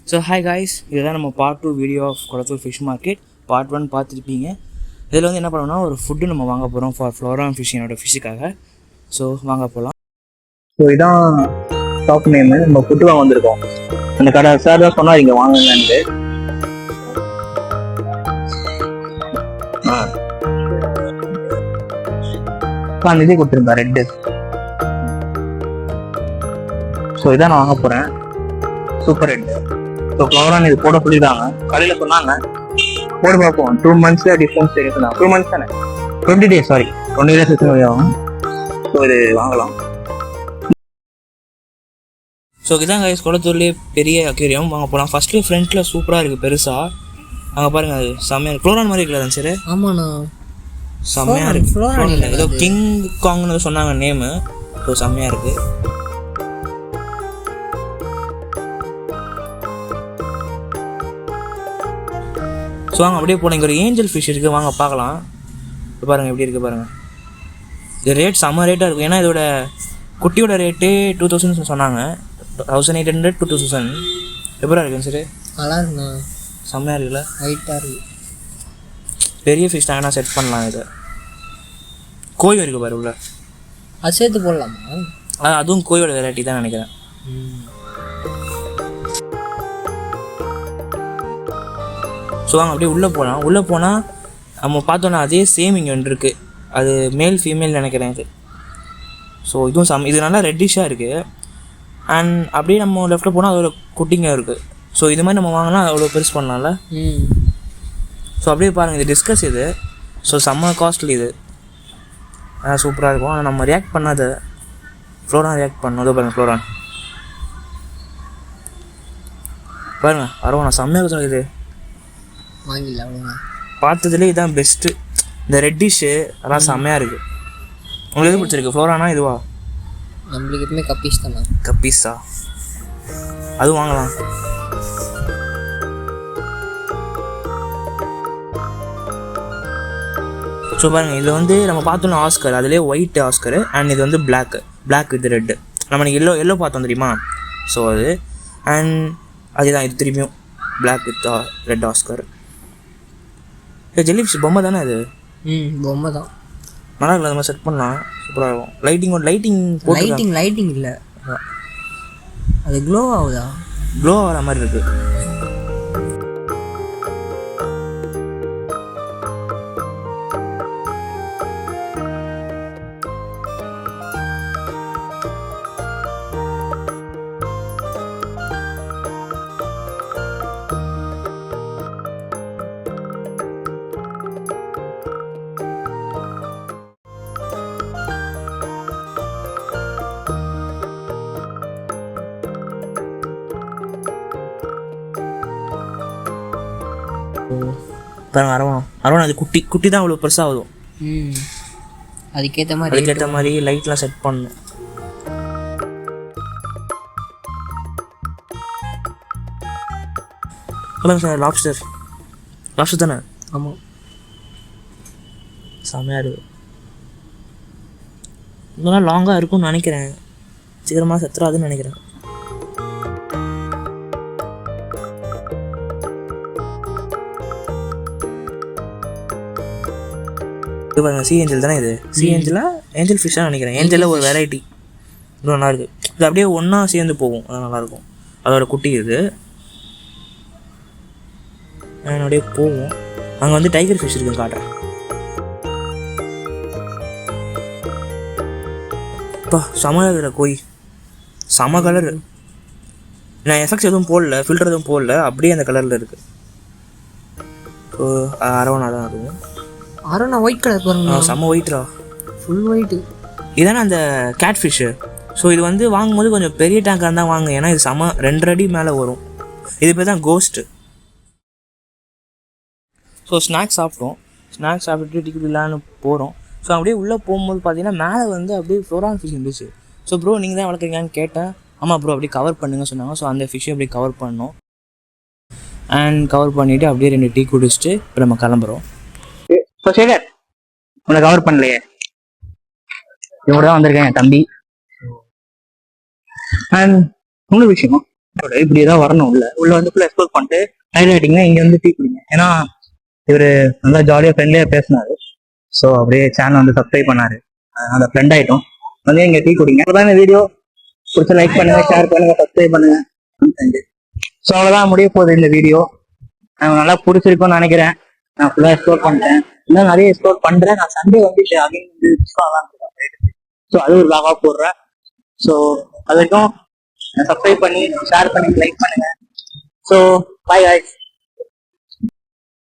So hi guys, இதுதான் நம்ம part 2 video of Kolathur fish market. Part 1 பார்த்துருப்பீங்க. இதில் வந்து என்ன பண்ணோம்னா ஒரு ஃபுட்டு நம்ம வாங்க போகிறோம் ஃபார் ஃப்ளோரா அண்ட் ஃபிஷ் என்னோட ஃபிஷ்ஷுக்காக. ஸோ வாங்க போகலாம். ஸோ இதான் ஷாப் நேமு. நம்ம ஃபுட்டு வாங்க வந்திருக்கோம். அந்த கடை சார் தான் சொன்னார் இங்கே வாங்குங்கன்ட்டு. அந்த இதே கொடுத்துருந்தேன் ரெட்டு. ஸோ இதான் நான் வாங்க போகிறேன். Super red. ஸோ ஃப்ளவரான் இது போட சொல்லிட்டாங்க. கடையில் சொன்னாங்க போட பார்ப்போம். 2 months டிஃப்ரென்ஸ் இருக்குண்ணா. 2 months தானே, 20 days, சாரி 20 days ஆகும். ஸோ இது வாங்கலாம். ஸோ இதுதான் காய்ஸ் கொளத்தூர்லேயே பெரிய அக்வேரியம். வாங்க போகலாம். ஃபஸ்ட்டு ஃப்ரண்ட்டில் சூப்பராக இருக்குது பெருசாக. அங்கே பாருங்கள், அது செம்மையாக ஃப்ளோரான் மாதிரி இருக்குல்ல சார்? ஆமாண்ணா, செம்மையாக இருக்குது. ஏதோ கிங் காங்னு சொன்னாங்க நேமு. ஸோ செம்மையாக இருக்குது. ஸோ வாங்க அப்படியே போனோம். இங்கே ஒரு ஏஞ்சல் ஃபிஷ் இருக்குது, வாங்க பார்க்கலாம். இப்போ பாருங்கள் எப்படி இருக்குது பாருங்கள். இது ரேட் செம்ம ரேட்டாக இருக்கும். ஏன்னா இதோட குட்டியோட ரேட்டு 2000 சொன்னாங்க. 1800 to 2000. எப்படா இருக்குங்க சார்? நல்லா இருக்குண்ணா, செம்மையாக இருக்குல்ல, ஹைட்டாக இருக்குது. பெரிய ஃபிஷ் தாங்கண்ணா, செட் பண்ணலாம். இது கோய் இருக்குது பாரு உள்ள, அது சேர்த்து போடலாமா? அதுவும் கோயோட வெரைட்டி தான் நினைக்கிறேன். ஸோ வாங்க அப்படியே உள்ளே போகலாம். உள்ளே போனால் நம்ம பார்த்தோன்னா அதே சேம் இங்கே ஒன்று இருக்குது. அது மேல் ஃபீமேல் நினைக்கிறேன் இது. ஸோ இதுவும் இது நல்லா ரெட்டிஷாக இருக்குது. அண்ட் அப்படியே நம்ம லெஃப்ட்டில் போனால் அதோட குட்டிங்க இருக்குது. ஸோ இது மாதிரி நம்ம வாங்கினா அவ்வளோ பெருசு பண்ணலாம்ல. ஸோ அப்படியே பாருங்கள், இது டிஸ்கஸ் இது. ஸோ செம்ம காஸ்ட்லி இது. சூப்பராக இருக்கும். ஆனால் நம்ம ரியாக்ட் பண்ணாத ஃப்ளோரான் ரியாக்ட் பண்ணோம். அதோ பாருங்கள் ஃப்ளோரான் பாருங்கள். அரவணா செம்மையாக இருக்கும் இது. வாங்கிடலாம். பார்த்ததுலேயே இதுதான் பெஸ்ட்டு. இந்த ரெட்டிஷு அதெல்லாம் செம்மையாக இருக்குது. உங்களுக்கு எது பிடிச்சிருக்கு, ஃப்ளோரானா இதுவா? நம்மளுக்கு எப்பவுமே கப்பீஸ் தானே. கப்பீஸா? அதுவும் வாங்கலாம். ஸோ பாருங்கள், இதில் வந்து நம்ம பார்த்தோன்னா ஆஸ்கர், அதிலே ஒயிட் ஆஸ்கரு. அண்ட் இது வந்து பிளாக் வித் ரெட்டு. நம்ம எனக்கு எல்லோ பார்த்தோம் தெரியுமா? ஸோ அது அண்ட் அதுதான் இது திரும்பியும் black with red oscar. Jelly fish பொம்மை தானே அது? பொம்மை தான். நல்லா இல்லை, அது மாதிரி செட் பண்ணலாம். சூப்பராக இருக்கும். லைட்டிங் இல்லை, அது க்ளோ ஆகுதா? க்ளோ ஆகிற மாதிரி இருக்குது. பாருங்க, அரவணா அது குட்டி தான் அவ்வளோ பெருசாக ஆகுதும். அதுக்கேற்ற மாதிரி லைட்லாம் செட் பண்ணணும். சொல்லுங்க சார். லாப்ஸ்டர் தானே? ஆமாம், செம்மையாக இருக்குது. இன்னும் லாங்காக இருக்கும்னு நினைக்கிறேன். சீக்கிரமாக செத்துறாதுன்னு நினைக்கிறேன். இது பாருங்க, சி ஏஞ்சல் தானே இது? ஏஞ்சல் ஃபிஷ் தான் நினைக்கிறேன். ஏஞ்சலில் ஒரு வெரைட்டி இன்னும் நல்லா இருக்குது. இது அப்படியே ஒன்றா சேர்ந்து போகும், அது நல்லாயிருக்கும். அதோட குட்டி இது அப்படியே போகும். அங்கே வந்து டைகர் ஃபிஷ் இருக்குன்னு காட்டுறேன். இப்போ செம இருக்கிற கோய், செம கலரு. நான் எஃபெக்ட்ஸ் எதுவும் போடல, ஃபில்டர் எதுவும் போடல, அப்படியே அந்த கலரில் இருக்குது. ஸோ அரவணா தான் அது. அரவணா ஒயிட் கலர் பாருங்க, செம்ம ஒயிட்ரா, ஃபுல் ஒயிட்டு. இதானே அந்த கேட் ஃபிஷ்ஷு. ஸோ இது வந்து வாங்கும்போது கொஞ்சம் பெரிய டேங்காக இருந்தால் வாங்க, ஏன்னா இது செம்ம 2 அடி மேலே வரும். இது பேர் தான் கோஸ்ட்டு. ஸோ ஸ்நாக்ஸ் சாப்பிட்டுட்டு டிக்கெட் இல்லான்னு போகிறோம். ஸோ அப்படியே உள்ளே போகும்போது பார்த்தீங்கன்னா மேலே வந்து அப்படியே ஃப்ளோரான் ஃபிஷ் இருந்துச்சு. ஸோ ப்ரோ நீங்கள் தான் வளர்க்குறீங்கன்னு கேட்டேன். ஆமாம் ப்ரோ, அப்படியே கவர் பண்ணுங்க சொன்னாங்க. ஸோ அந்த ஃபிஷ்ஷை அப்படியே கவர் பண்ணோம். அண்ட் கவர் பண்ணிவிட்டு அப்படியே 2 டீ குடிச்சிட்டு இப்போ நம்ம கிளம்புறோம். ஸோ சேகர், உன்னை கவர் பண்ணலையே, இவங்க தான் வந்திருக்கேன் என் தம்பி. அண்ட் இன்னொரு விஷயம், இப்படிதான் வரணும் உள்ள வந்து ஃபுல்லாக எக்ஸ்ப்ளோர் பண்ணிட்டு நைட் ஆகிட்டிங்கன்னா இங்கே வந்து டீ குடிங்க. ஏன்னா இவர் நல்லா ஜாலியாக ஃப்ரெண்ட்லியாக பேசினாரு. ஸோ அப்படியே சேனல் வந்து சப்ஸ்கிரைப் பண்ணாரு. அந்த ஃப்ரெண்ட் ஆகிட்டோம் வந்து இங்கே டீ குடிங்க. அவ்வளோதான் இந்த வீடியோ பிடிச்ச லைக் பண்ணுங்க, ஷேர் பண்ணுங்க, சப்ஸ்கிரைப் பண்ணுங்க. ஸோ அவ்வளோதான் முடிய போகுது இந்த வீடியோ. எனக்கு நல்லா பிடிச்சிருக்கும்னு நினைக்கிறேன். நான் ஃபுல்லாக எக்ஸ்ப்ளோர் பண்ணிட்டேன், இன்னும் நிறைய எக்ஸ்ப்ளோர் பண்ணுறேன். நான் சண்டே வந்து அகைன் வந்து ஸோ அது ஒரு லாகாக போடுறேன். ஸோ அது வரைக்கும் சப்ஸ்கிரைப் பண்ணி ஷேர் பண்ணி லைக் பண்ணுங்க. So bye guys.